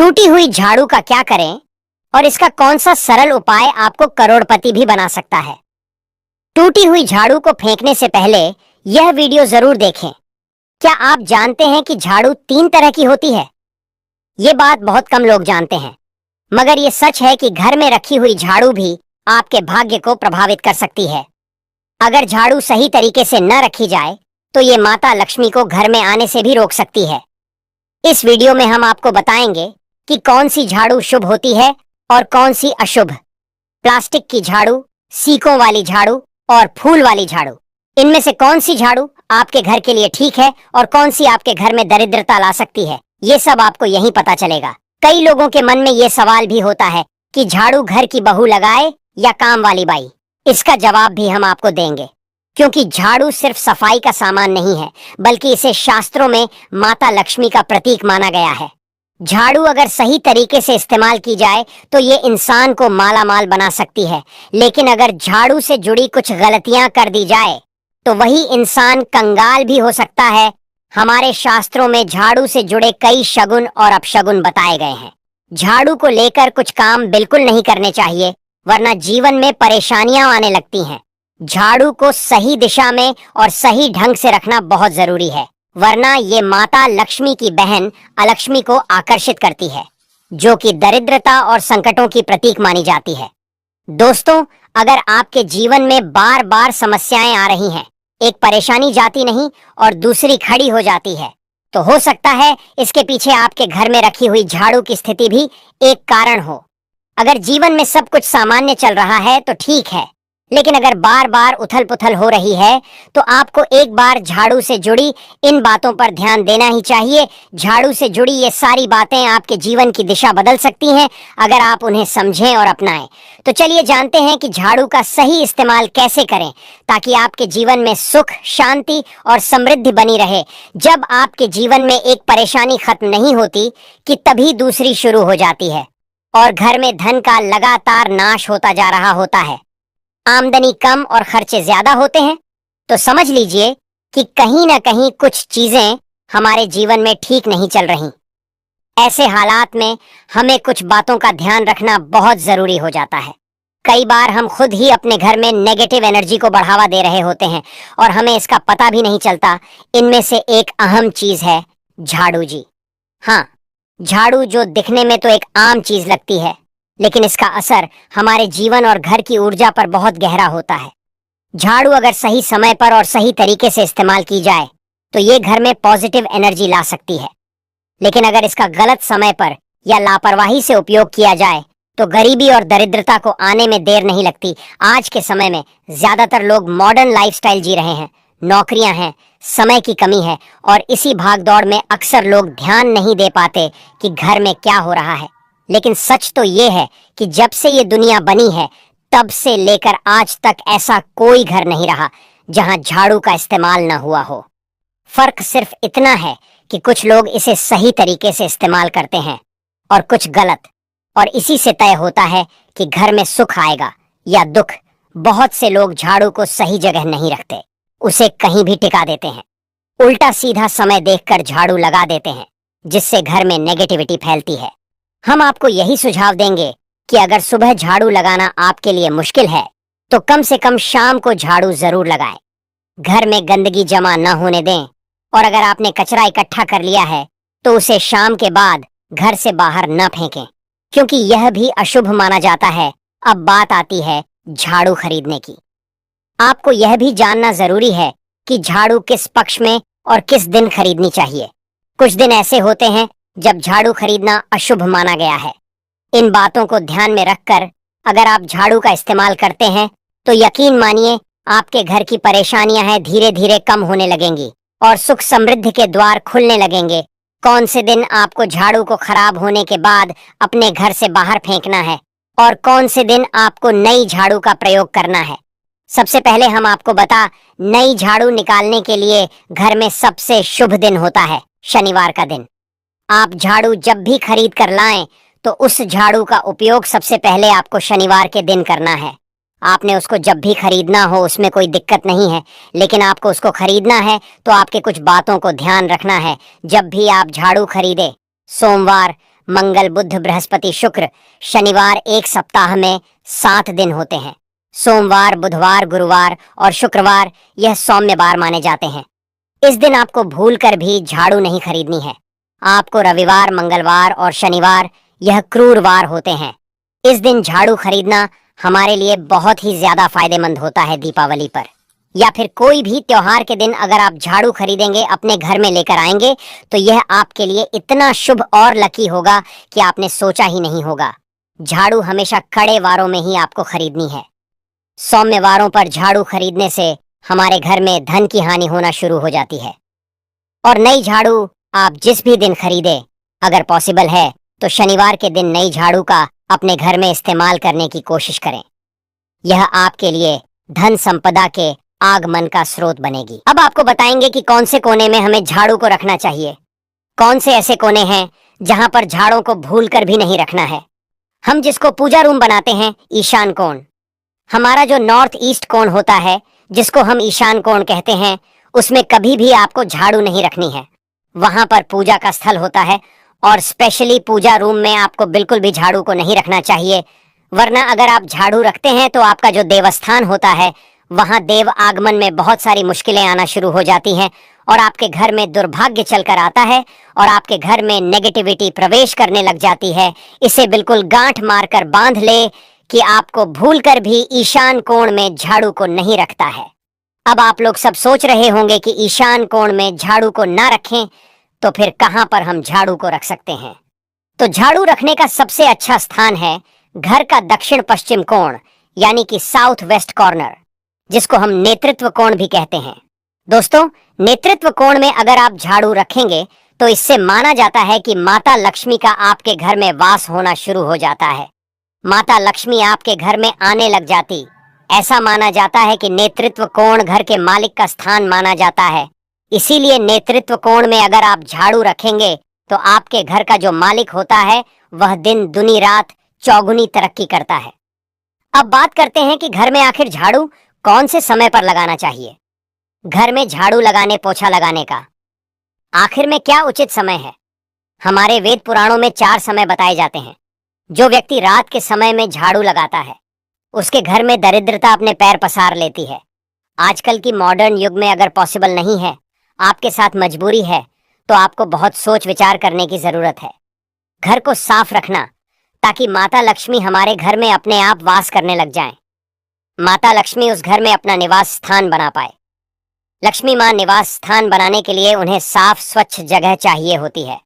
टूटी हुई झाड़ू का क्या करें और इसका कौन सा सरल उपाय आपको करोड़पति भी बना सकता है। टूटी हुई झाड़ू को फेंकने से पहले यह वीडियो जरूर देखें। क्या आप जानते हैं कि झाड़ू 3 तरह की होती है? ये बात बहुत कम लोग जानते हैं, मगर ये सच है कि घर में रखी हुई झाड़ू भी आपके भाग्य को प्रभावित कर सकती है। अगर झाड़ू सही तरीके से न रखी जाए तो ये माता लक्ष्मी को घर में आने से भी रोक सकती है। इस वीडियो में हम आपको बताएंगे कि कौन सी झाड़ू शुभ होती है और कौन सी अशुभ। प्लास्टिक की झाड़ू, सीकों वाली झाड़ू और फूल वाली झाड़ू, इनमें से कौन सी झाड़ू आपके घर के लिए ठीक है और कौन सी आपके घर में दरिद्रता ला सकती है, ये सब आपको यहीं पता चलेगा। कई लोगों के मन में ये सवाल भी होता है कि झाड़ू घर की बहू लगाए या काम वाली बाई। इसका जवाब भी हम आपको देंगे, क्योंकि झाड़ू सिर्फ सफाई का सामान नहीं है, बल्कि इसे शास्त्रों में माता लक्ष्मी का प्रतीक माना गया है। झाड़ू अगर सही तरीके से इस्तेमाल की जाए तो ये इंसान को माला माल बना सकती है, लेकिन अगर झाड़ू से जुड़ी कुछ गलतियां कर दी जाए तो वही इंसान कंगाल भी हो सकता है। हमारे शास्त्रों में झाड़ू से जुड़े कई शगुन और अपशगुन बताए गए हैं। झाड़ू को लेकर कुछ काम बिल्कुल नहीं करने चाहिए, वरना जीवन में परेशानियां आने लगती हैं। झाड़ू को सही दिशा में और सही ढंग से रखना बहुत जरूरी है, वरना ये माता लक्ष्मी की बहन अलक्ष्मी को आकर्षित करती है, जो कि दरिद्रता और संकटों की प्रतीक मानी जाती है। दोस्तों, अगर आपके जीवन में बार बार समस्याएं आ रही हैं, एक परेशानी जाती नहीं और दूसरी खड़ी हो जाती है, तो हो सकता है इसके पीछे आपके घर में रखी हुई झाड़ू की स्थिति भी एक कारण हो। अगर जीवन में सब कुछ सामान्य चल रहा है तो ठीक है, लेकिन अगर बार बार उथल पुथल हो रही है तो आपको एक बार झाड़ू से जुड़ी इन बातों पर ध्यान देना ही चाहिए। झाड़ू से जुड़ी ये सारी बातें आपके जीवन की दिशा बदल सकती हैं अगर आप उन्हें समझें और अपनाएं। तो चलिए जानते हैं कि झाड़ू का सही इस्तेमाल कैसे करें ताकि आपके जीवन में सुख, शांति और समृद्धि बनी रहे। जब आपके जीवन में एक परेशानी खत्म नहीं होती कि तभी दूसरी शुरू हो जाती है और घर में धन का लगातार नाश होता जा रहा होता है। आमदनी कम और खर्चे ज्यादा होते हैं, तो समझ लीजिए कि कहीं ना कहीं कुछ चीजें हमारे जीवन में ठीक नहीं चल रही। ऐसे हालात में हमें कुछ बातों का ध्यान रखना बहुत जरूरी हो जाता है। कई बार हम खुद ही अपने घर में नेगेटिव एनर्जी को बढ़ावा दे रहे होते हैं और हमें इसका पता भी नहीं चलता। इनमें से एक अहम चीज है झाड़ू जी। हाँ, झाड़ू जो दिखने में तो एक आम चीज लगती है, लेकिन इसका असर हमारे जीवन और घर की ऊर्जा पर बहुत गहरा होता है। झाड़ू अगर सही समय पर और सही तरीके से इस्तेमाल की जाए तो ये घर में पॉजिटिव एनर्जी ला सकती है, लेकिन अगर इसका गलत समय पर या लापरवाही से उपयोग किया जाए तो गरीबी और दरिद्रता को आने में देर नहीं लगती। आज के समय में ज्यादातर लोग मॉडर्न लाइफस्टाइल जी रहे हैं, नौकरियां हैं, समय की कमी है और इसी भागदौड़ में अक्सर लोग ध्यान नहीं दे पाते कि घर में क्या हो रहा है। लेकिन सच तो ये है कि जब से ये दुनिया बनी है तब से लेकर आज तक ऐसा कोई घर नहीं रहा जहां झाड़ू का इस्तेमाल न हुआ हो। फर्क सिर्फ इतना है कि कुछ लोग इसे सही तरीके से इस्तेमाल करते हैं और कुछ गलत, और इसी से तय होता है कि घर में सुख आएगा या दुख। बहुत से लोग झाड़ू को सही जगह नहीं रखते, उसे कहीं भी टिका देते हैं, उल्टा सीधा समय देखकर झाड़ू लगा देते हैं, जिससे घर में नेगेटिविटी फैलती है। हम आपको यही सुझाव देंगे कि अगर सुबह झाड़ू लगाना आपके लिए मुश्किल है तो कम से कम शाम को झाड़ू जरूर लगाएं। घर में गंदगी जमा न होने दें, और अगर आपने कचरा इकट्ठा कर लिया है तो उसे शाम के बाद घर से बाहर न फेंकें, क्योंकि यह भी अशुभ माना जाता है। अब बात आती है झाड़ू खरीदने की। आपको यह भी जानना जरूरी है कि झाड़ू किस पक्ष में और किस दिन खरीदनी चाहिए। कुछ दिन ऐसे होते हैं जब झाड़ू खरीदना अशुभ माना गया है। इन बातों को ध्यान में रखकर अगर आप झाड़ू का इस्तेमाल करते हैं तो यकीन मानिए आपके घर की परेशानियां हैं धीरे धीरे कम होने लगेंगी और सुख समृद्धि के द्वार खुलने लगेंगे। कौन से दिन आपको झाड़ू को खराब होने के बाद अपने घर से बाहर फेंकना है और कौन से दिन आपको नई झाड़ू का प्रयोग करना है। सबसे पहले हम आपको बता, नई झाड़ू निकालने के लिए घर में सबसे शुभ दिन होता है शनिवार का दिन। आप झाड़ू जब भी खरीद कर लाएं तो उस झाड़ू का उपयोग सबसे पहले आपको शनिवार के दिन करना है। आपने उसको जब भी खरीदना हो उसमें कोई दिक्कत नहीं है, लेकिन आपको उसको खरीदना है तो आपके कुछ बातों को ध्यान रखना है। जब भी आप झाड़ू खरीदे, सोमवार, मंगल, बुध, बृहस्पति, शुक्र, शनिवार एक सप्ताह में 7 दिन होते हैं। सोमवार, बुधवार, गुरुवार और शुक्रवार यह सौम्य वार माने जाते हैं। इस दिन आपको भूल कर भी झाड़ू नहीं खरीदनी है। आपको रविवार, मंगलवार और शनिवार यह क्रूर वार होते हैं। इस दिन झाड़ू खरीदना हमारे लिए बहुत ही ज्यादा फायदेमंद होता है। दीपावली पर या फिर कोई भी त्योहार के दिन अगर आप झाड़ू खरीदेंगे, अपने घर में लेकर आएंगे, तो यह आपके लिए इतना शुभ और लकी होगा कि आपने सोचा ही नहीं होगा। झाड़ू हमेशा कड़े वारों में ही आपको खरीदनी है। सौम्य वारों पर झाड़ू खरीदने से हमारे घर में धन की हानि होना शुरू हो जाती है। और नई झाड़ू आप जिस भी दिन खरीदे, अगर पॉसिबल है तो शनिवार के दिन नई झाड़ू का अपने घर में इस्तेमाल करने की कोशिश करें। यह आपके लिए धन संपदा के आगमन का स्रोत बनेगी। अब आपको बताएंगे कि कौन से कोने में हमें झाड़ू को रखना चाहिए। कौन से ऐसे कोने हैं जहां पर झाड़ों को भूल कर भी नहीं रखना है। हम जिसको पूजा रूम बनाते हैं, ईशान कोण, हमारा जो नॉर्थ ईस्ट कोण होता है, जिसको हम ईशान कोण कहते हैं, उसमें कभी भी आपको झाड़ू नहीं रखनी है। वहां पर पूजा का स्थल होता है और स्पेशली पूजा रूम में आपको बिल्कुल भी झाड़ू को नहीं रखना चाहिए। वरना अगर आप झाड़ू रखते हैं तो आपका जो देवस्थान होता है, वहां देव आगमन में बहुत सारी मुश्किलें आना शुरू हो जाती हैं और आपके घर में दुर्भाग्य चलकर आता है और आपके घर में नेगेटिविटी प्रवेश करने लग जाती है। इसे बिल्कुल गांठ मारकर बांध ले कि आपको भूलकर भी ईशान कोण में झाड़ू को नहीं रखता है। अब आप लोग सब सोच रहे होंगे कि ईशान कोण में झाड़ू को ना रखें तो फिर कहां पर हम झाड़ू को रख सकते हैं। तो झाड़ू रखने का सबसे अच्छा स्थान है घर का दक्षिण पश्चिम कोण, यानी कि साउथ वेस्ट कॉर्नर, जिसको हम नेतृत्व कोण भी कहते हैं। दोस्तों, नेतृत्व कोण में अगर आप झाड़ू रखेंगे तो इससे माना जाता है कि माता लक्ष्मी का आपके घर में वास होना शुरू हो जाता है। माता लक्ष्मी आपके घर में आने लग जाती। ऐसा माना जाता है कि नेतृत्व कोण घर के मालिक का स्थान माना जाता है। इसीलिए नेतृत्व कोण में अगर आप झाड़ू रखेंगे तो आपके घर का जो मालिक होता है वह दिन दुनी रात चौगुनी तरक्की करता है। अब बात करते हैं कि घर में आखिर झाड़ू कौन से समय पर लगाना चाहिए। घर में झाड़ू लगाने, पोछा लगाने का आखिर में क्या उचित समय है। हमारे वेद पुराणों में 4 समय बताए जाते हैं। जो व्यक्ति रात के समय में झाड़ू लगाता है उसके घर में दरिद्रता अपने पैर पसार लेती है। आजकल की मॉडर्न युग में अगर पॉसिबल नहीं है, आपके साथ मजबूरी है, तो आपको बहुत सोच विचार करने की जरूरत है। घर को साफ रखना ताकि माता लक्ष्मी हमारे घर में अपने आप वास करने लग जाएं। माता लक्ष्मी उस घर में अपना निवास स्थान बना पाए। लक्ष्मी मां निवास स्थान बनाने के लिए उन्हें साफ स्वच्छ जगह चाहिए होती है।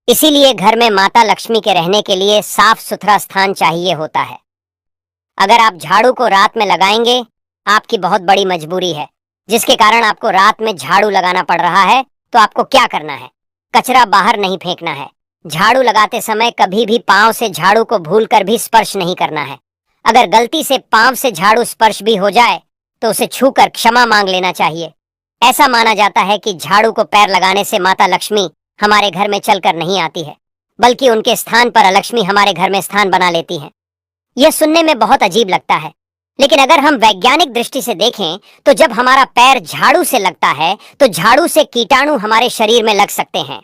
इसीलिए घर में माता लक्ष्मी के रहने के लिए साफ सुथरा स्थान चाहिए होता है। अगर आप झाड़ू को रात में लगाएंगे, आपकी बहुत बड़ी मजबूरी है जिसके कारण आपको रात में झाड़ू लगाना पड़ रहा है, तो आपको क्या करना है? कचरा बाहर नहीं फेंकना है। झाड़ू लगाते समय कभी भी पांव से झाड़ू को भूलकर भी स्पर्श नहीं करना है। अगर गलती से पांव से झाड़ू स्पर्श भी हो जाए तो उसे छूकर क्षमा मांग लेना चाहिए। ऐसा माना जाता है कि झाड़ू को पैर लगाने से माता लक्ष्मी हमारे घर में चलकर नहीं आती है, बल्कि उनके स्थान पर अलक्ष्मी हमारे घर में स्थान बना लेती है। यह सुनने में बहुत अजीब लगता है, लेकिन अगर हम वैज्ञानिक दृष्टि से देखें तो जब हमारा पैर झाड़ू से लगता है तो झाड़ू से कीटाणु हमारे शरीर में लग सकते हैं।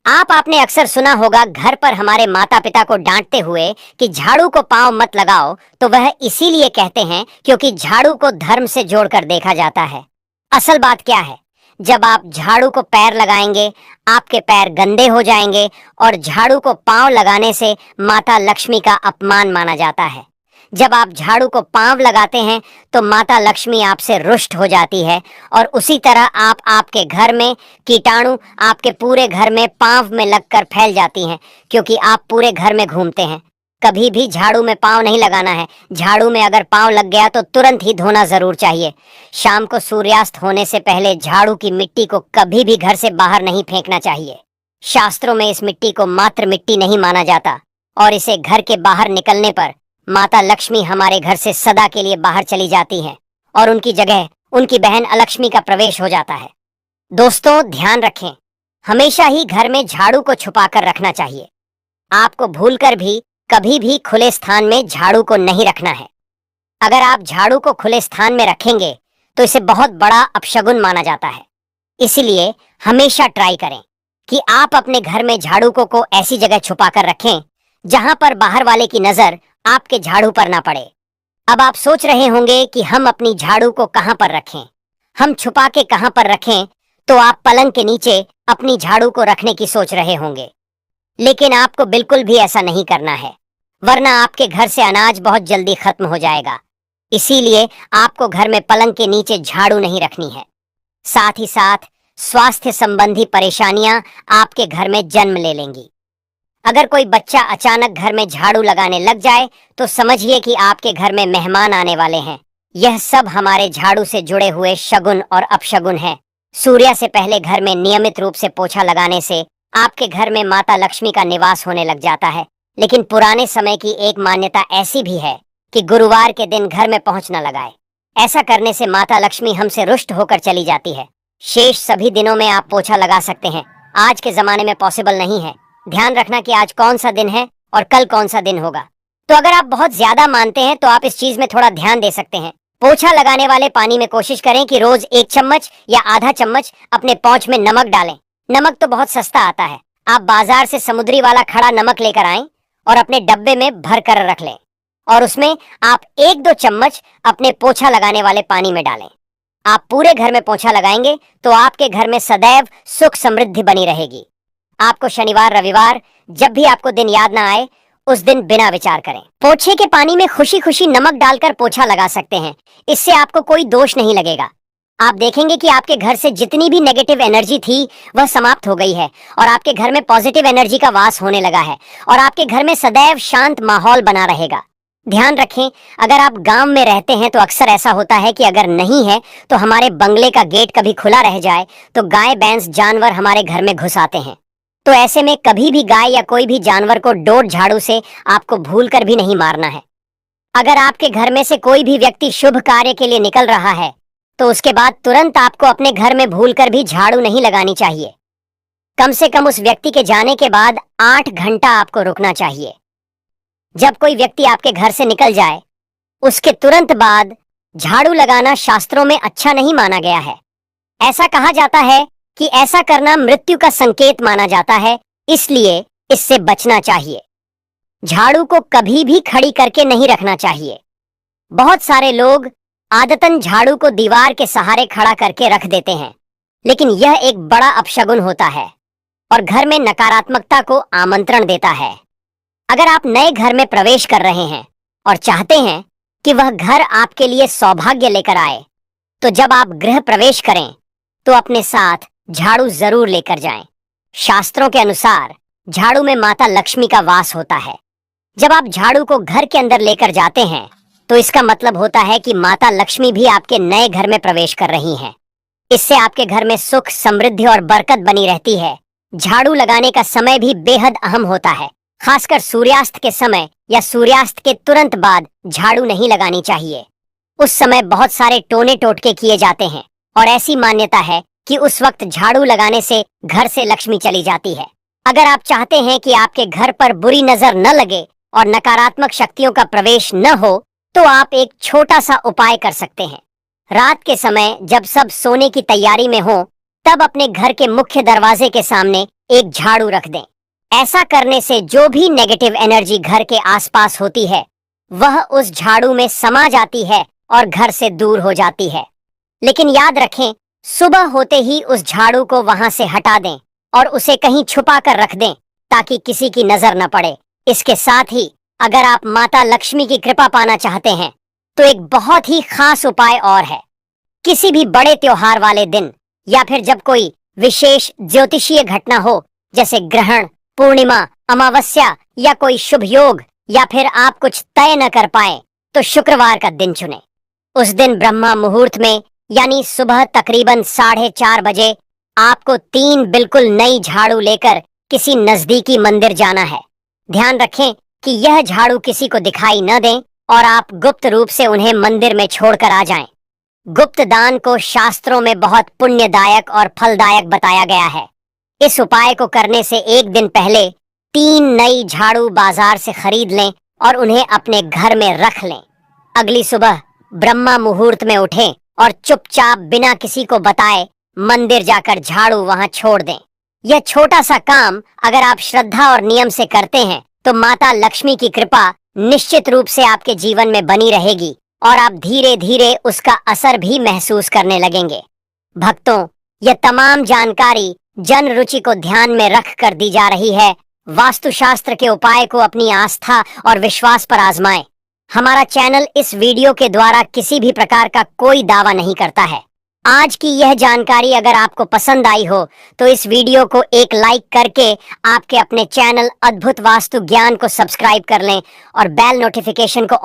आपने अक्सर सुना होगा घर पर हमारे माता पिता को डांटते हुए कि झाड़ू को पांव मत लगाओ, तो वह इसीलिए कहते हैं क्योंकि झाड़ू को धर्म से जोड़कर देखा जाता है। असल बात क्या है? जब आप झाड़ू को पैर लगाएंगे, आपके पैर गंदे हो जाएंगे और झाड़ू को पांव लगाने से माता लक्ष्मी का अपमान माना जाता है। जब आप झाड़ू को पांव लगाते हैं तो माता लक्ष्मी आपसे रुष्ट हो जाती है और उसी तरह आपके घर में कीटाणु आपके पूरे घर में पांव में लगकर फैल जाती हैं, क्योंकि आप पूरे घर में घूमते हैं। कभी भी झाड़ू में पांव नहीं लगाना है। झाड़ू में अगर पांव लग गया तो तुरंत ही धोना जरूर चाहिए। शाम को सूर्यास्त होने से पहले झाड़ू की मिट्टी को कभी भी घर से बाहर नहीं फेंकना चाहिए। शास्त्रों में इस मिट्टी को मात्र मिट्टी नहीं माना जाता और इसे घर के बाहर निकलने पर माता लक्ष्मी हमारे घर से सदा के लिए बाहर चली जाती हैं और उनकी जगह उनकी बहन अलक्ष्मी का प्रवेश हो जाता है। दोस्तों, ध्यान रखें, हमेशा ही घर में झाड़ू को छुपाकर रखना चाहिए। आपको भूलकर भी कभी भी खुले स्थान में झाड़ू को नहीं रखना है। अगर आप झाड़ू को खुले स्थान में रखेंगे तो इसे बहुत बड़ा अपशगुन माना जाता है। इसलिए हमेशा ट्राई करें कि आप अपने घर में झाड़ू को ऐसी जगह छुपा कर रखें जहां पर बाहर वाले की नजर आपके झाड़ू पर ना पड़े। अब आप सोच रहे होंगे कि हम अपनी झाड़ू को कहां पर रखें, हम छुपा के कहां पर रखें। तो आप पलंग के नीचे अपनी झाड़ू को रखने की सोच रहे होंगे, लेकिन आपको बिल्कुल भी ऐसा नहीं करना है, वरना आपके घर से अनाज बहुत जल्दी खत्म हो जाएगा। इसीलिए आपको घर में पलंग के नीचे झाड़ू नहीं रखनी है। साथ ही साथ स्वास्थ्य संबंधी परेशानियां आपके घर में जन्म ले लेंगी। अगर कोई बच्चा अचानक घर में झाड़ू लगाने लग जाए तो समझिए कि आपके घर में मेहमान आने वाले हैं। यह सब हमारे झाड़ू से जुड़े हुए शगुन और अपशगुन हैं। सूर्य से पहले घर में नियमित रूप से पोछा लगाने से आपके घर में माता लक्ष्मी का निवास होने लग जाता है। लेकिन पुराने समय की एक मान्यता ऐसी भी है कि गुरुवार के दिन घर में पहुंच न लगाए। ऐसा करने से माता लक्ष्मी हमसे रुष्ट होकर चली जाती है। शेष सभी दिनों में आप पोछा लगा सकते हैं, आज के जमाने में पॉसिबल नहीं है। ध्यान रखना कि आज कौन सा दिन है और कल कौन सा दिन होगा। तो अगर आप बहुत ज्यादा मानते हैं तो आप इस चीज में थोड़ा ध्यान दे सकते हैं। पोछा लगाने वाले पानी में कोशिश करें कि रोज 1 चम्मच या आधा चम्मच अपने पोंछ में नमक डालें। नमक तो बहुत सस्ता आता है, आप बाजार से समुद्री वाला खड़ा नमक लेकर आएं और अपने डब्बे में भर कर रख लें और उसमें आप 1-2 चम्मच अपने पोछा लगाने वाले पानी में डालें। आप पूरे घर में पोछा लगाएंगे तो आपके घर में सदैव सुख समृद्धि बनी रहेगी। आपको शनिवार रविवार जब भी आपको दिन याद ना आए उस दिन बिना विचार करें पोछे के पानी में खुशी खुशी नमक डालकर पोछा लगा सकते हैं। इससे आपको कोई दोष नहीं लगेगा। आप देखेंगे कि आपके घर से जितनी भी नेगेटिव एनर्जी थी वह समाप्त हो गई है और आपके घर में पॉजिटिव एनर्जी का वास होने लगा है और आपके घर में सदैव शांत माहौल बना रहेगा। ध्यान रखें, अगर आप गांव में रहते हैं तो अक्सर ऐसा होता है कि अगर नहीं है तो हमारे बंगले का गेट कभी खुला रह जाए तो गाय भैंस जानवर हमारे घर में घुस आते हैं। तो ऐसे में कभी भी गाय या कोई भी जानवर को डोर झाड़ू से आपको भूलकर भी नहीं मारना है। अगर आपके घर में से कोई भी व्यक्ति शुभ कार्य के लिए निकल रहा है तो उसके बाद तुरंत आपको अपने घर में भूलकर भी झाड़ू नहीं लगानी चाहिए। कम से कम उस व्यक्ति के जाने के बाद 8 घंटा आपको रुकना चाहिए। जब कोई व्यक्ति आपके घर से निकल जाए उसके तुरंत बाद झाड़ू लगाना शास्त्रों में अच्छा नहीं माना गया है। ऐसा कहा जाता है कि ऐसा करना मृत्यु का संकेत माना जाता है, इसलिए इससे बचना चाहिए। झाड़ू को कभी भी खड़ी करके नहीं रखना चाहिए। बहुत सारे लोग आदतन झाड़ू को दीवार के सहारे खड़ा करके रख देते हैं, लेकिन यह एक बड़ा अपशगुन होता है और घर में नकारात्मकता को आमंत्रण देता है। अगर आप नए घर में प्रवेश कर रहे हैं और चाहते हैं कि वह घर आपके लिए सौभाग्य लेकर आए, तो जब आप गृह प्रवेश करें तो अपने साथ झाड़ू जरूर लेकर जाएं। शास्त्रों के अनुसार झाड़ू में माता लक्ष्मी का वास होता है। जब आप झाड़ू को घर के अंदर लेकर जाते हैं तो इसका मतलब होता है कि माता लक्ष्मी भी आपके नए घर में प्रवेश कर रही हैं। इससे आपके घर में सुख समृद्धि और बरकत बनी रहती है। झाड़ू लगाने का समय भी बेहद अहम होता है। खासकर सूर्यास्त के समय या सूर्यास्त के तुरंत बाद झाड़ू नहीं लगानी चाहिए। उस समय बहुत सारे टोने टोटके किए जाते हैं और ऐसी मान्यता है कि उस वक्त झाड़ू लगाने से घर से लक्ष्मी चली जाती है। अगर आप चाहते हैं कि आपके घर पर बुरी नजर न लगे और नकारात्मक शक्तियों का प्रवेश न हो तो आप एक छोटा सा उपाय कर सकते हैं। रात के समय जब सब सोने की तैयारी में हो तब अपने घर के मुख्य दरवाजे के सामने एक झाड़ू रख दें। ऐसा करने से जो भी नेगेटिव एनर्जी घर के आसपास होती है वह उस झाड़ू में समा जाती है और घर से दूर हो जाती है। लेकिन याद रखें, सुबह होते ही उस झाड़ू को वहां से हटा दें और उसे कहीं छुपा कर रख दें ताकि किसी की नजर न पड़े। इसके साथ ही अगर आप माता लक्ष्मी की कृपा पाना चाहते हैं तो एक बहुत ही खास उपाय और है। किसी भी बड़े त्योहार वाले दिन या फिर जब कोई विशेष ज्योतिषीय घटना हो, जैसे ग्रहण, पूर्णिमा, अमावस्या या कोई शुभ योग, या फिर आप कुछ तय न कर पाए तो शुक्रवार का दिन चुनें। उस दिन ब्रह्मा मुहूर्त में यानी सुबह तकरीबन 4:30 बजे आपको 3 बिल्कुल नई झाड़ू लेकर किसी नजदीकी मंदिर जाना है। ध्यान रखें कि यह झाड़ू किसी को दिखाई न दें और आप गुप्त रूप से उन्हें मंदिर में छोड़कर आ जाएं। गुप्त दान को शास्त्रों में बहुत पुण्यदायक और फलदायक बताया गया है। इस उपाय को करने से एक दिन पहले 3 नई झाड़ू बाजार से खरीद लें और उन्हें अपने घर में रख लें। अगली सुबह ब्रह्मा मुहूर्त में उठें और चुपचाप बिना किसी को बताए मंदिर जाकर झाड़ू वहां छोड़ दें। यह छोटा सा काम अगर आप श्रद्धा और नियम से करते हैं तो माता लक्ष्मी की कृपा निश्चित रूप से आपके जीवन में बनी रहेगी और आप धीरे धीरे उसका असर भी महसूस करने लगेंगे। भक्तों, यह तमाम जानकारी जन रुचि को ध्यान में रख कर दी जा रही है। वास्तुशास्त्र के उपाय को अपनी आस्था और विश्वास पर आजमाएं। हमारा चैनल इस वीडियो के द्वारा किसी भी प्रकार का कोई दावा नहीं करता है। आज की यह जानकारी अगर आपको पसंद आई हो तो इस वीडियो को एक लाइक करके आपके अपने चैनल अद्भुत वास्तु ज्ञान को सब्सक्राइब कर लें और बेल नोटिफिकेशन को